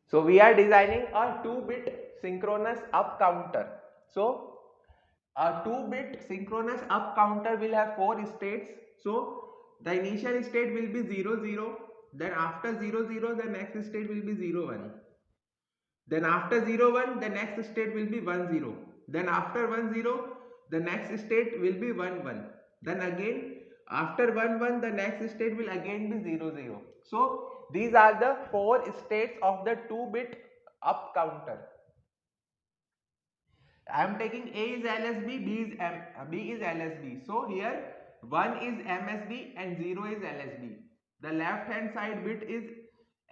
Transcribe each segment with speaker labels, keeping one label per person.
Speaker 1: So we are designing a 2-bit synchronous up counter. So a 2-bit synchronous up counter will have 4 states. So the initial state will be 0 0. Then after 0 0 the next state will be 0 1. Then after 0 1 the next state will be 1 0. Then after 1 0 the next state will be 1 1. Then again after 1 1 the next state will again be 0 0. So these are the 4 states of the 2-bit up counter. I am taking A is LSB, B is LSB. So here 1 is MSB and 0 is LSB. The left hand side bit is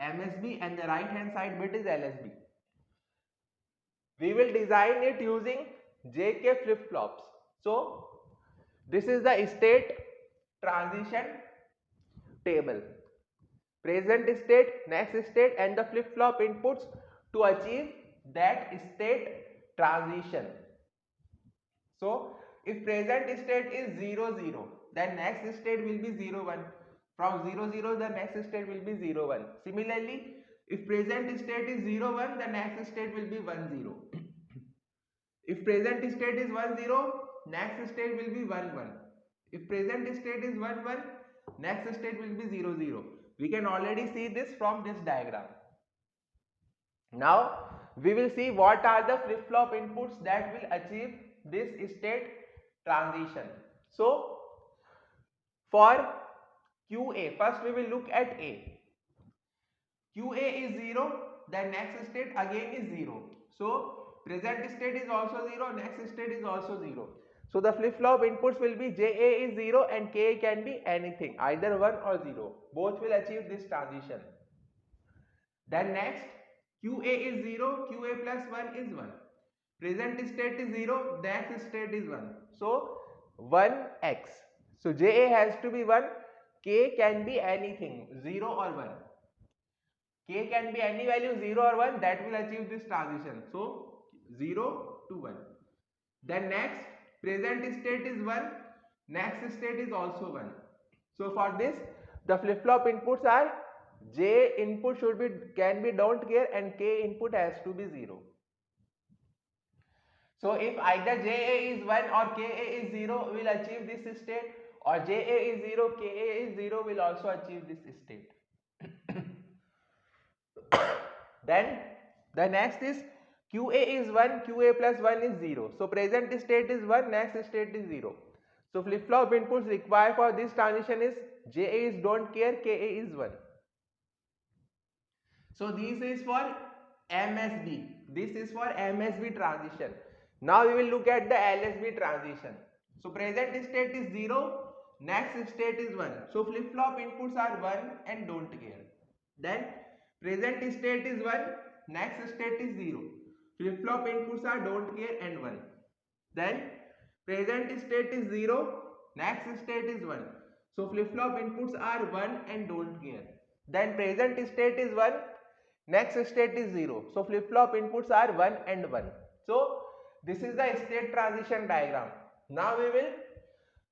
Speaker 1: MSB and the right hand side bit is LSB. We will design it using JK flip flops. So this is the state transition table. Present state, next state and the flip flop inputs to achieve that state transition. So if present state is 0 0, then next state will be 0 1. From 0 0 the next state will be 0 1. Similarly, if present state is 0 1, the next state will be 1 0. If present state is 1 0, next state will be 1 1. If present state is 1 1, next state will be 0 0. We can already see this from this diagram. Now we will see what are the flip flop inputs that will achieve this state transition. So for QA, first we will look at A. QA is 0, then next state again is 0. So present state is also 0, next state is also 0. So the flip flop inputs will be JA is 0 and KA can be anything, either 1 or 0. Both will achieve this transition. Then next QA is 0, QA plus 1 is 1. Present state is 0, next state is 1. So 1x. So JA has to be 1, K can be anything, 0 or 1. K can be any value 0 or 1 that will achieve this transition. So 0 to 1. Then next present state is 1, next state is also 1. So for this the flip flop inputs are J input should be can be don't care and K input has to be 0. So if either JA is 1 or KA is 0 will achieve this state, or JA is 0, KA is 0 will also achieve this state. Then the next is QA is 1, QA plus 1 is 0. So present state is 1, next state is 0. So flip flop inputs required for this transition is JA is don't care, KA is 1. So this is for MSB. This is for MSB transition. Now we will look at the LSB transition. So present state is 0, next state is 1. So flip flop inputs are 1 and don't care. Then present state is 1, next state is 0. Flip flop inputs are don't care and 1. Then present state is 0, next state is 1. So flip flop inputs are 1 and don't care. Then present state is 1, next state is 0. So flip flop inputs are 1 and 1. So this is the state transition diagram. Now we will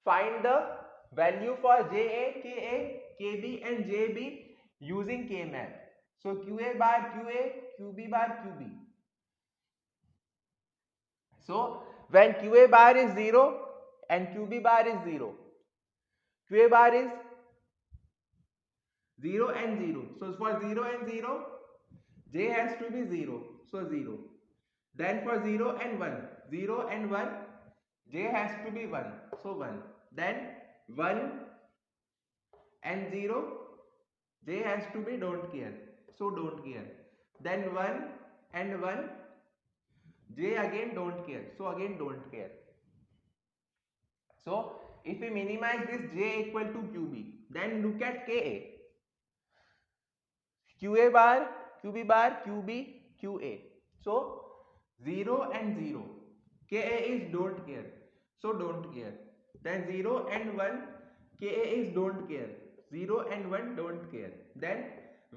Speaker 1: find the value for JA, KA, KB and JB using KMap. So QA bar QA, QB bar QB. So when QA bar is 0 and QB bar is 0, QA bar is 0 and 0. So for 0 and 0, J has to be 0. So 0. Then for 0 and 1, 0 and 1, J has to be 1. So 1. Then 1 and 0, J has to be don't care. So don't care. Then 1 and 1, J again don't care. So again don't care. So if we minimize this J equal to QB, then look at KA. QA bar, QB bar, QB, QA. So 0 and 0. KA is don't care. So don't care. Then 0 and 1. KA is don't care. 0 and 1 don't care. Then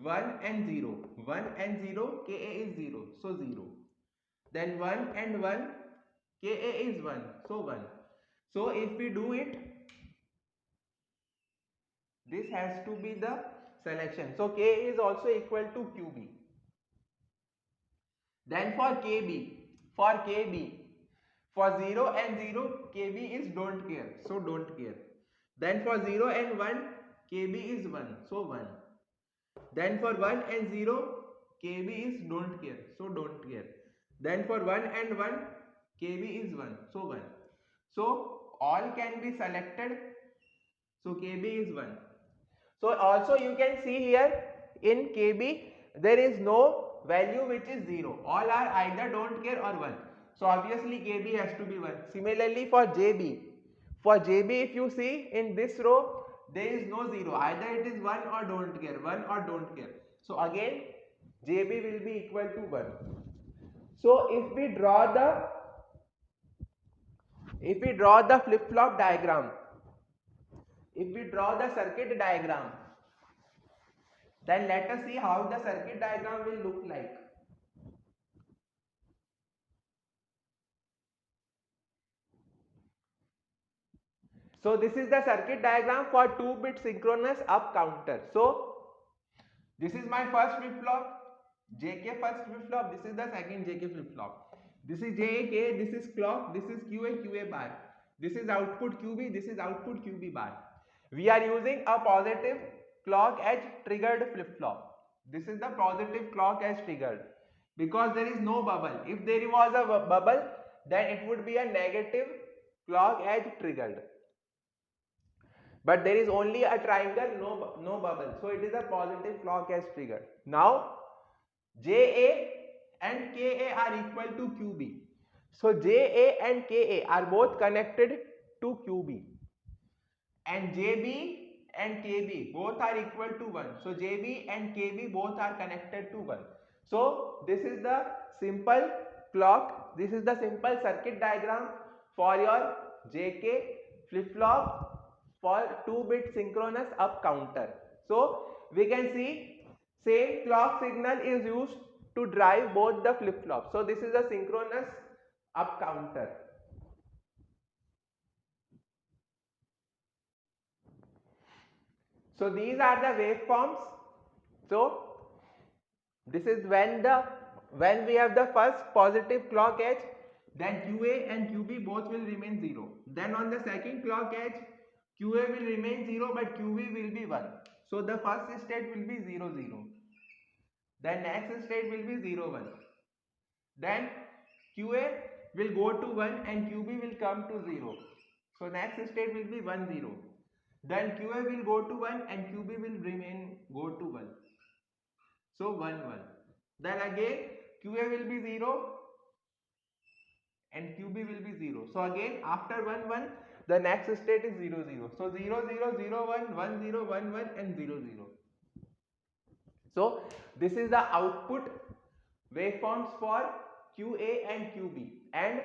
Speaker 1: 1 and 0. 1 and 0. KA is 0. So 0. Then 1 and 1. KA is 1. So 1. So if we do it, this has to be the selection. So K is also equal to QB. Then for KB, for 0 and 0, KB is don't care, so don't care. Then for 0 and 1, KB is 1, so 1. Then for 1 and 0, KB is don't care, so don't care. Then for 1 and 1, KB is 1, so 1. So all can be selected, so KB is 1. So also you can see here in KB there is no value which is 0. All are either don't care or 1. So obviously KB has to be 1. Similarly for JB if you see in this row there is no 0. Either it is 1 or don't care, 1 or don't care. So again JB will be equal to 1. So if we draw the flip-flop diagram, if we draw the circuit diagram, then let us see how the circuit diagram will look like. So this is the circuit diagram for 2-bit synchronous up counter. So this is my first flip-flop, JK first flip-flop, this is the second JK flip-flop. This is JK, this is clock, this is QA bar. This is output QB, this is output QB bar. We are using a positive clock edge triggered flip-flop. This is the positive clock edge triggered because there is no bubble. If there was a bubble, then it would be a negative clock edge triggered. But there is only a triangle, no bubble. So it is a positive clock edge triggered. Now JA and KA are equal to QB. So JA and KA are both connected to QB. And JB and KB both are equal to 1. So JB and KB both are connected to 1. So this is the simple clock, this is the simple circuit diagram for your JK flip-flop for 2-bit synchronous up counter. So we can see same clock signal is used to drive both the flip-flops. So this is a synchronous up counter. So these are the waveforms. So this is when we have the first positive clock edge, then QA and QB both will remain 0. Then on the second clock edge, QA will remain 0 but QB will be 1. So the first state will be 0 0. Then next state will be 0 1. Then QA will go to 1 and QB will come to 0. So next state will be 1 0. Then QA will go to 1 and QB will go to 1. So 1 1. Then again QA will be 0 and QB will be 0. So again after 1 1 the next state is 0 0. So 0 0 0 1 1 0 1 1 and 0 0. So this is the output waveforms for QA and QB, and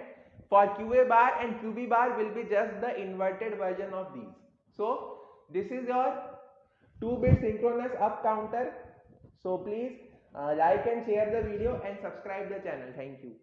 Speaker 1: for QA bar and QB bar will be just the inverted version of these. So this is your 2-bit synchronous up counter. So please like and share the video and subscribe the channel. Thank you.